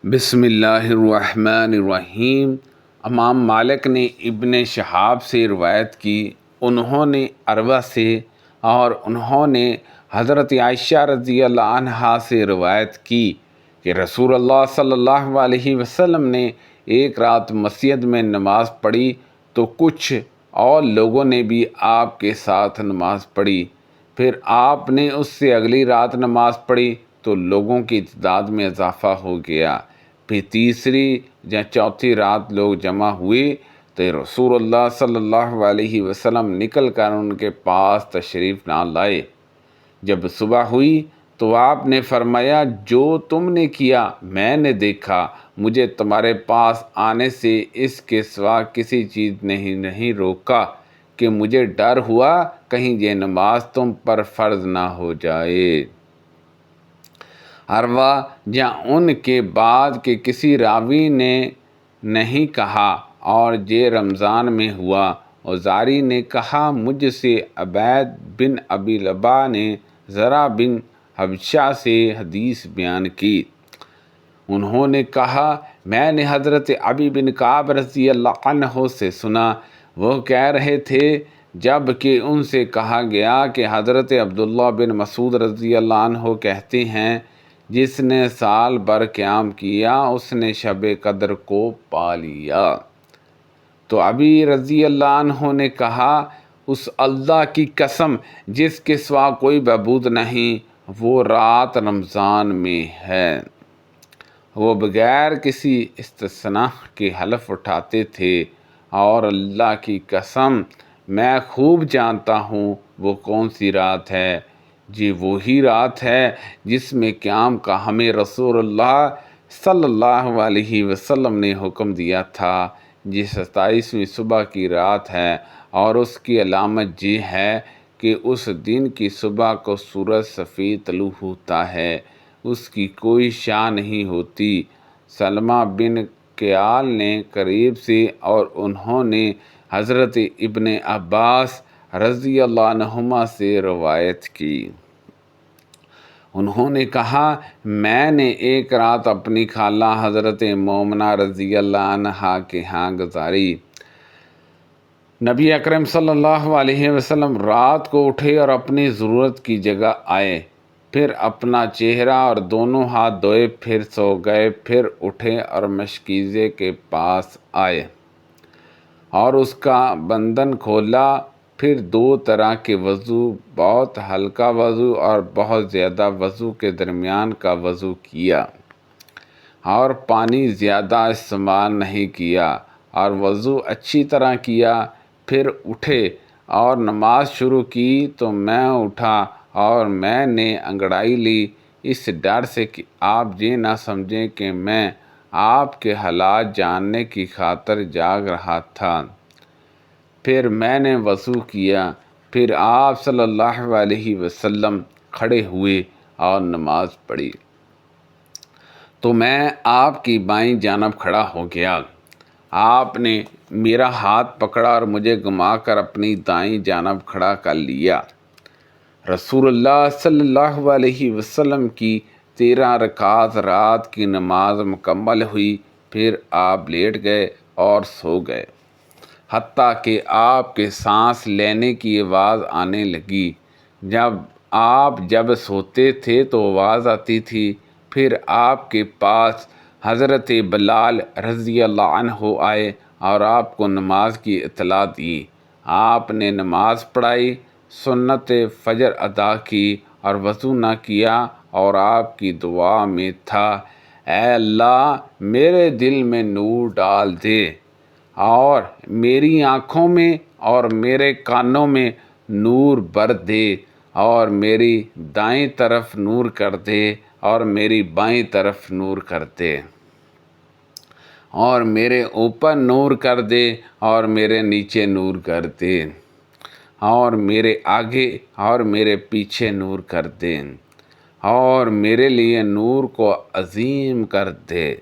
بسم اللہ الرحمن الرحیم۔ امام مالک نے ابن شہاب سے روایت کی، انہوں نے عروہ سے اور انہوں نے حضرت عائشہ رضی اللہ عنہا سے روایت کی کہ رسول اللہ صلی اللہ علیہ وسلم نے ایک رات مسجد میں نماز پڑھی تو کچھ اور لوگوں نے بھی آپ کے ساتھ نماز پڑھی۔ پھر آپ نے اس سے اگلی رات نماز پڑھی تو لوگوں کی تعداد میں اضافہ ہو گیا۔ پھر تیسری یا چوتھی رات لوگ جمع ہوئے تو رسول اللہ صلی اللہ علیہ وسلم نکل کر ان کے پاس تشریف نہ لائے۔ جب صبح ہوئی تو آپ نے فرمایا، جو تم نے کیا میں نے دیکھا، مجھے تمہارے پاس آنے سے اس کے سوا کسی چیز نے نہیں روکا کہ مجھے ڈر ہوا کہیں یہ نماز تم پر فرض نہ ہو جائے۔ عروہ یا ان کے بعد کے کسی راوی نے نہیں کہا اور یہ رمضان میں ہوا۔ اوزاعی نے کہا، مجھ سے عبید بن ابی لبا نے زرع بن حبشہ سے حدیث بیان کی۔ انہوں نے کہا، میں نے حضرت ابی بن کعب رضی اللہ عنہ سے سنا، وہ کہہ رہے تھے جب کہ ان سے کہا گیا کہ حضرت عبداللہ بن مسعود رضی اللہ عنہ کہتے ہیں، جس نے سال بھر قیام کیا اس نے شب قدر کو پا لیا۔ تو ابی رضی اللہ عنہ نے کہا، اس اللہ کی قسم جس کے سوا کوئی معبود نہیں، وہ رات رمضان میں ہے۔ وہ بغیر کسی استثناء کے حلف اٹھاتے تھے، اور اللہ کی قسم میں خوب جانتا ہوں وہ کون سی رات ہے۔ یہ وہی رات ہے جس میں قیام کا ہمیں رسول اللہ صلی اللہ علیہ وسلم نے حکم دیا تھا۔ یہ 27ویں صبح کی رات ہے، اور اس کی علامت یہ ہے کہ اس دن کی صبح کو سورج سفید طلوع ہوتا ہے، اس کی کوئی شان نہیں ہوتی۔ سلمہ بن کیال نے قریب سے اور انہوں نے حضرت ابن عباس رضی اللہ عنہما سے روایت کی۔ انہوں نے کہا، میں نے ایک رات اپنی خالہ حضرت مومنہ رضی اللہ عنہا کے ہاں گزاری۔ نبی اکرم صلی اللہ علیہ وسلم رات کو اٹھے اور اپنی ضرورت کی جگہ آئے، پھر اپنا چہرہ اور دونوں ہاتھ دھوئے، پھر سو گئے، پھر اٹھے اور مشکیزے کے پاس آئے اور اس کا بندن کھولا، پھر دو طرح کے وضو، بہت ہلکا وضو اور بہت زیادہ وضو کے درمیان کا وضو کیا، اور پانی زیادہ استعمال نہیں کیا، اور وضو اچھی طرح کیا۔ پھر اٹھے اور نماز شروع کی تو میں اٹھا اور میں نے انگڑائی لی، اس ڈر سے کہ آپ یہ نہ سمجھیں کہ میں آپ کے حالات جاننے کی خاطر جاگ رہا تھا۔ پھر میں نے وضو کیا، پھر آپ صلی اللہ علیہ وسلم کھڑے ہوئے اور نماز پڑھی تو میں آپ کی بائیں جانب کھڑا ہو گیا۔ آپ نے میرا ہاتھ پکڑا اور مجھے گھما کر اپنی دائیں جانب کھڑا کر لیا۔ رسول اللہ صلی اللہ علیہ وسلم کی 13 رکعت رات کی نماز مکمل ہوئی، پھر آپ لیٹ گئے اور سو گئے، حتیٰ کہ آپ کے سانس لینے کی آواز آنے لگی۔ جب سوتے تھے تو آواز آتی تھی۔ پھر آپ کے پاس حضرت بلال رضی اللہ عنہ آئے اور آپ کو نماز کی اطلاع دی۔ آپ نے نماز پڑھائی، سنت فجر ادا کی اور وضو نہ کیا، اور آپ کی دعا میں تھا، اے اللہ میرے دل میں نور ڈال دے، اور میری آنکھوں میں اور میرے کانوں میں نور بھر دے، اور میری دائیں طرف نور کر دے، اور میری بائیں طرف نور کر دے، اور میرے اوپر نور کر دے، اور میرے نیچے نور کر دے، اور میرے آگے اور میرے پیچھے نور کر دے، اور میرے لیے نور کو عظیم کر دے۔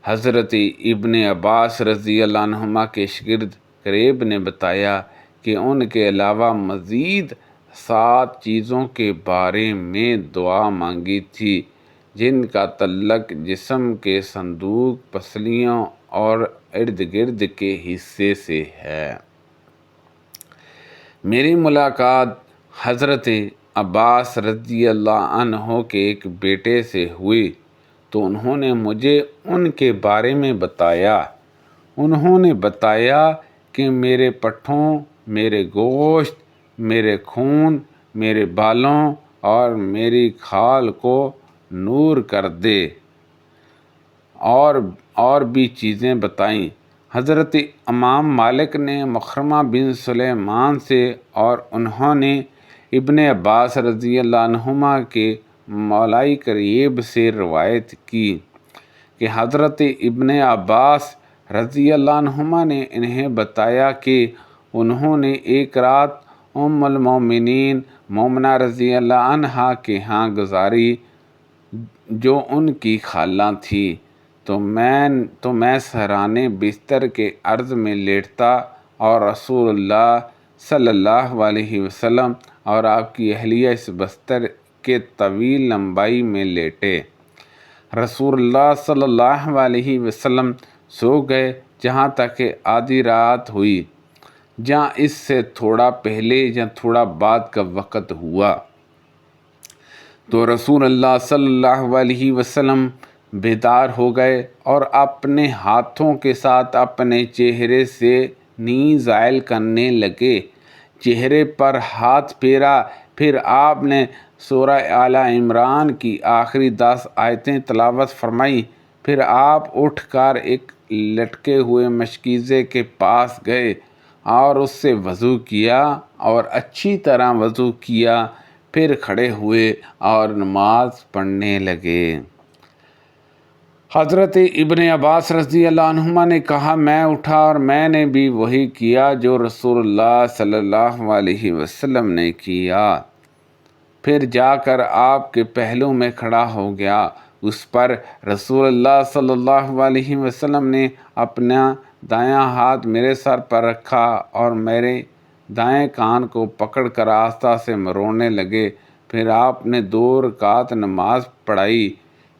حضرت ابن عباس رضی اللہ عنہما کے شاگرد قریب نے بتایا کہ ان کے علاوہ مزید 7 چیزوں کے بارے میں دعا مانگی تھی، جن کا تعلق جسم کے صندوق، پسلیوں اور ارد گرد کے حصے سے ہے۔ میری ملاقات حضرت عباس رضی اللہ عنہ کے ایک بیٹے سے ہوئی تو انہوں نے مجھے ان کے بارے میں بتایا۔ انہوں نے بتایا کہ میرے پٹھوں، میرے گوشت، میرے خون، میرے بالوں اور میری کھال کو نور کر دے، اور بھی چیزیں بتائیں۔ حضرت امام مالک نے مخرمہ بن سلیمان سے اور انہوں نے ابن عباس رضی اللہ عنہما کے مولا قریب سے روایت کی کہ حضرت ابن عباس رضی اللہ عنہما نے انہیں بتایا کہ انہوں نے ایک رات ام المومنین مومنہ رضی اللہ عنہا کے ہاں گزاری جو ان کی خالہ تھی، تو میں سہرانے بستر کے عرض میں لیٹتا اور رسول اللہ صلی اللہ علیہ وسلم اور آپ کی اہلیہ اس بستر کے طویل لمبائی میں لیٹے۔ رسول اللہ صلی اللہ علیہ وسلم سو گئے جہاں تک کہ آدھی رات ہوئی، جہاں اس سے تھوڑا پہلے یا تھوڑا بعد کا وقت ہوا تو رسول اللہ صلی اللہ علیہ وسلم بیدار ہو گئے اور اپنے ہاتھوں کے ساتھ اپنے چہرے سے نیند زائل کرنے لگے۔ چہرے پر ہاتھ پھیرا، پھر آپ نے سورہ آل عمران کی آخری 10 آیتیں تلاوت فرمائیں۔ پھر آپ اٹھ کر ایک لٹکے ہوئے مشکیزے کے پاس گئے اور اس سے وضو کیا اور اچھی طرح وضو کیا، پھر کھڑے ہوئے اور نماز پڑھنے لگے۔ حضرت ابن عباس رضی اللہ عنہما نے کہا، میں اٹھا اور میں نے بھی وہی کیا جو رسول اللہ صلی اللہ علیہ وسلم نے کیا، پھر جا کر آپ کے پہلو میں کھڑا ہو گیا۔ اس پر رسول اللہ صلی اللہ علیہ وسلم نے اپنا دایاں ہاتھ میرے سر پر رکھا اور میرے دائیں کان کو پکڑ کر آہستہ سے مروڑنے لگے۔ پھر آپ نے 2 رکعت نماز پڑھائی،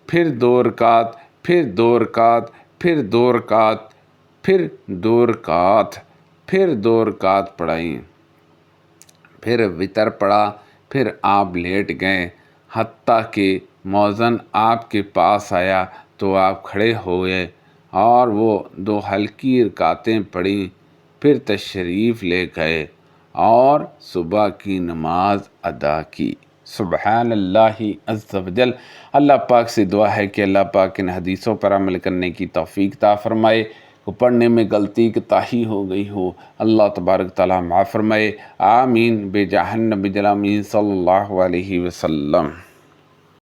پھر 2 رکعت، پھر 2 رکعت، پھر 2 رکعت، پھر 2 رکعت، پھر 2 رکعت پڑھائیں، پھر وتر پڑھا، پھر آپ لیٹ گئے حتیٰ کہ مؤذن آپ کے پاس آیا تو آپ کھڑے ہوئے اور وہ 2 ہلکی رکعتیں پڑھیں، پھر تشریف لے گئے اور صبح کی نماز ادا کی۔ سبحان اللہ عز و جل۔ اللہ پاک سے دعا ہے کہ اللہ پاک ان حدیثوں پر عمل کرنے کی توفیق عطا فرمائے۔ کو پڑھنے میں غلطی کوتاہی ہو گئی ہو، اللہ تبارک تعالیٰ معاف فرمائے۔ آمین بجاہ النبی الامین صلی اللہ علیہ وسلم۔